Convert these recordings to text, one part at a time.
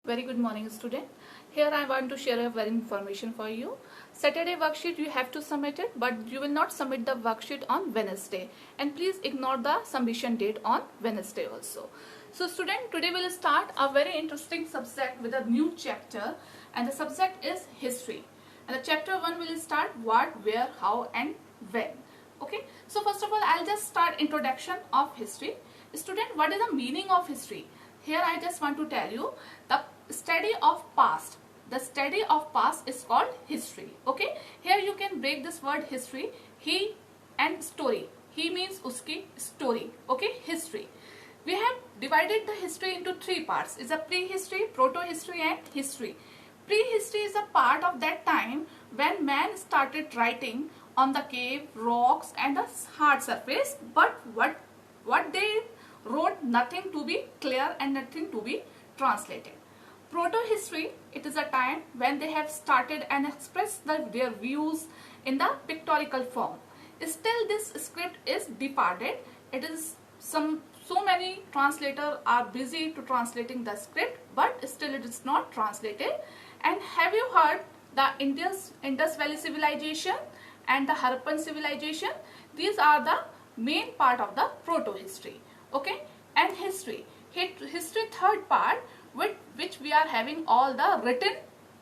Very good morning, student. Here I want to share a very information for you. Saturday worksheet you have to submit it, but you will not submit the worksheet on Wednesday. And please ignore the submission date on Wednesday also. So student, today we'll start a very interesting subject with a new chapter, and the subject is history. And the chapter 1 will start what, where, how and when. Okay. So first of all, I'll just start introduction of history. Student, what is the meaning of history? Here I just want to tell you the study of past. The study of past is called history. Okay. Here you can break this word history. He and story. He means uski story. Okay. History. We have divided the history into three parts. It's a prehistory, proto-history and history. Prehistory is a part of that time when man started writing on the cave, rocks and the hard surface. But what they wrote, nothing to be clear and nothing to be translated. Proto-history, it is a time when they have started and expressed their views in the pictorial form. Still this script is departed. It is so many translators are busy to translating the script, but still it is not translated. And have you heard the Indus Valley civilization and the Harappan civilization? These are the main part of the proto-history. Okay. And history third part, with which we are having all the written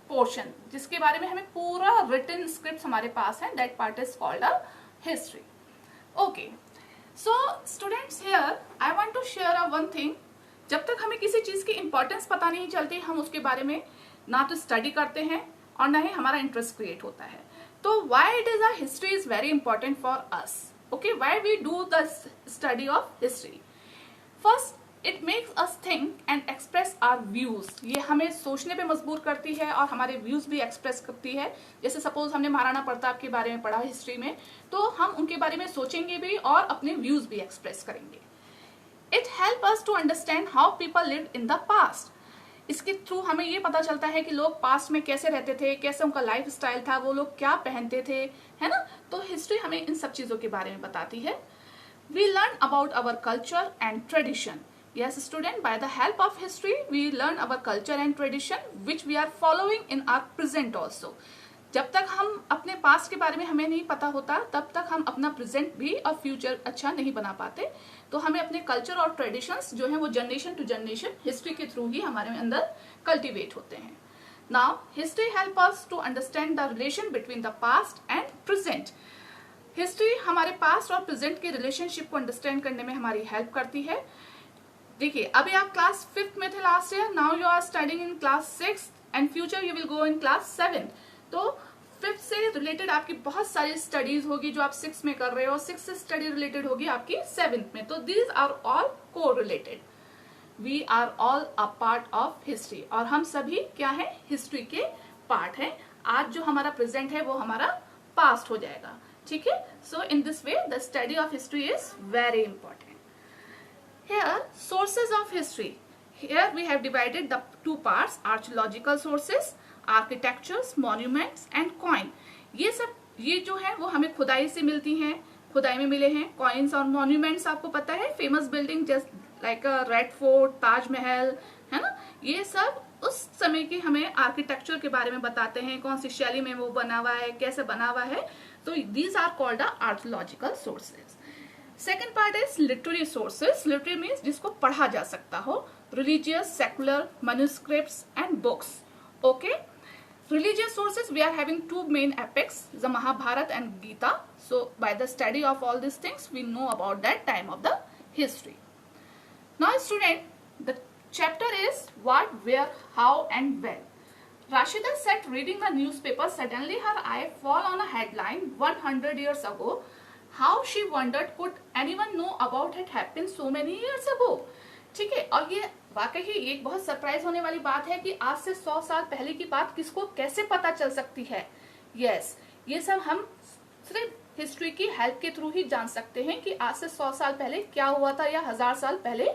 portion, जिसके बारे में हमें पूरा written scripts हमारे पास है. That part is called a history. Okay. So students, here I want to share one thing. जब तक हमें किसी चीज की importance पता नहीं चलती, हम उसके बारे में ना तो स्टडी करते हैं और ना ही हमारा इंटरेस्ट क्रिएट होता है. तो why it is a history is very important for us. Okay, why we do the study of history? First, it makes us think and express our views. ये हमें सोचने पे मजबूर करती है और हमारे व्यूज भी एक्सप्रेस करती है. जैसे सपोज हमने महाराणा प्रताप के बारे में पढ़ा हिस्ट्री में, तो हम उनके बारे में सोचेंगे भी और अपने व्यूज भी एक्सप्रेस करेंगे. It helps us to understand how people lived in the past. इसके थ्रू हमें ये पता चलता है कि लोग पास्ट में कैसे रहते थे, कैसे उनका लाइफ स्टाइल था, वो लोग क्या पहनते थे, है ना. तो हिस्ट्री हमें इन सब चीजों के बारे में बताती है. We learn about our culture and tradition. Yes, student, by the help of history, we learn our culture and tradition, which we are following in our present also. जब तक हम अपने पास्ट के बारे में हमें नहीं पता होता, तब तक हम अपना प्रेजेंट भी और फ्यूचर अच्छा नहीं बना पाते. तो हमें अपने कल्चर और ट्रेडिशंस जो है वो जनरेशन टू जनरेशन हिस्ट्री के थ्रू ही हमारे अंदर कल्टीवेट होते हैं. Now history help us to understand the relation between the past and present. History हमारे पास्ट और प्रेजेंट के रिलेशनशिप को अंडरस्टैंड करने में हमारी हेल्प करती है. देखिए, अभी आप क्लास 5th में थे last year, now you are studying in class 6th and future you will go in class 7th. तो 5th से रिलेटेड आपकी बहुत सारी स्टडीज होगी जो आप 6th में कर रहे हो. 6th से स्टडी रिलेटेड होगी आपकी 7th में. तो दीज आर ऑल को related. We are all a part of history, और हम सभी क्या है, हिस्ट्री के पार्ट है. आज जो हमारा प्रेजेंट है वो हमारा पास्ट हो जाएगा. ठीक है. So in this way the study of history is very important. Here, sources of history. Here we have divided the two parts: archaeological sources, architectures, monuments and coin. ये जो है वो हमें खुदाई से मिलती हैं, खुदाई में मिले हैं. कॉइन्स और मॉन्यूमेंट्स आपको पता है, famous building just like red fort, Taj Mahal, है ना. ये सब उस समय की हमें आर्किटेक्चर के बारे में बताते हैं, कौन सी शैली में वो बना हुआ है, कैसे बना हुआ है. तो these are called the archaeological sources. Second part is literary sources. Literary means जिसको पढ़ा जा सकता हो. Religious, secular, manuscripts and books. Okay. Religious sources, we are having two main epics, the Mahabharata and Gita. So by the study of all these things, we know about that time of the history. Now student, the chapter is what, where, how and when. Rashida sat reading the newspaper. Suddenly her eye fall on a headline 100 years ago. How she wondered, could anyone know about it happened so many years ago. ठीक है. और ये वाकई ही एक बहुत surprise होने वाली बात है कि आज से 100 साल पहले की बात किसको कैसे पता चल सकती है. यस, ये सब हम सिर्फ हिस्ट्री की हेल्प के थ्रू ही जान सकते हैं कि आज से 100 साल पहले क्या हुआ था या 1000 साल पहले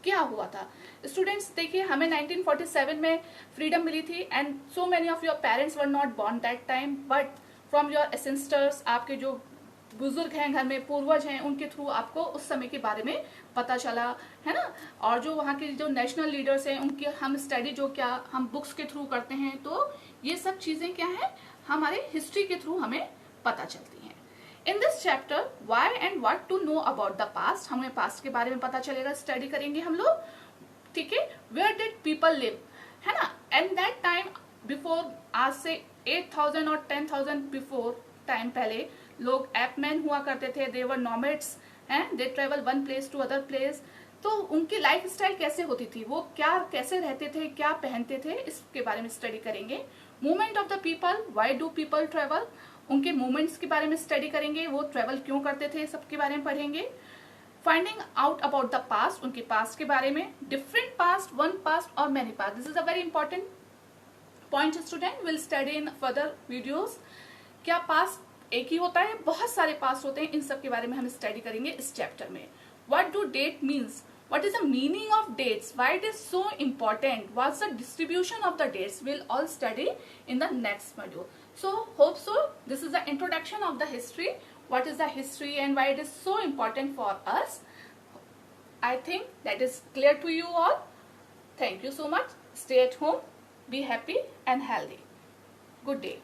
क्या हुआ था. स्टूडेंट्स देखिए, हमें 1947 में फ्रीडम मिली थी and so many of your parents were not born that time, but from your ancestors, आपके जो बुजुर्ग हैं घर में, पूर्वज हैं, उनके थ्रू आपको उस समय के बारे में पता चला, है ना। और जो वहाँ के जो नेशनल लीडर्स हैं उनकी हम स्टडी जो क्या हम बुक्स के थ्रू करते हैं, तो ये सब चीजें क्या है हमारे हिस्ट्री के थ्रू हमें पता चलती हैं। In this chapter why and what to know about the past, हमें पास्ट के बारे में पता चलेगा, स्टडी करेंगे हम लोग, ठीक है। वेयर डिड पीपल लिव, है ना, एंड दैट टाइम बिफोर, आज से 8000 और 10,000 बिफोर टाइम पहले लोग एपमैन हुआ करते थे, दे वर नॉमेड्स हैं, they travel one place to other place. तो उनकी लाइफ स्टाइल कैसे होती थी, वो क्या कैसे रहते थे, क्या पहनते थे, इसके बारे में स्टडी करेंगे। Movement of the people, why do people travel, उनके मूवमेंट्स के बारे में स्टडी करेंगे, वो ट्रेवल क्यों करते थे, सबके बारे में पढ़ेंगे। Finding out about the past, उनके पास्ट के बारे में, डिफरेंट पास्ट, वन पास्ट और many past, this is a very important point student, will study in further videos. क्या पास्ट एक ही होता है, बहुत सारे पास्ट होते हैं, इन सब के बारे में हम स्टडी करेंगे इस चैप्टर में। What do that means, what is the meaning of dates, why it is so important, what's the distribution of the dates, we'll all study in the next module. So hope so this is the introduction of the history, what is the history and why it is so important for us. I think that is clear to you all. Thank you so much. Stay at home, be happy and healthy. Good day.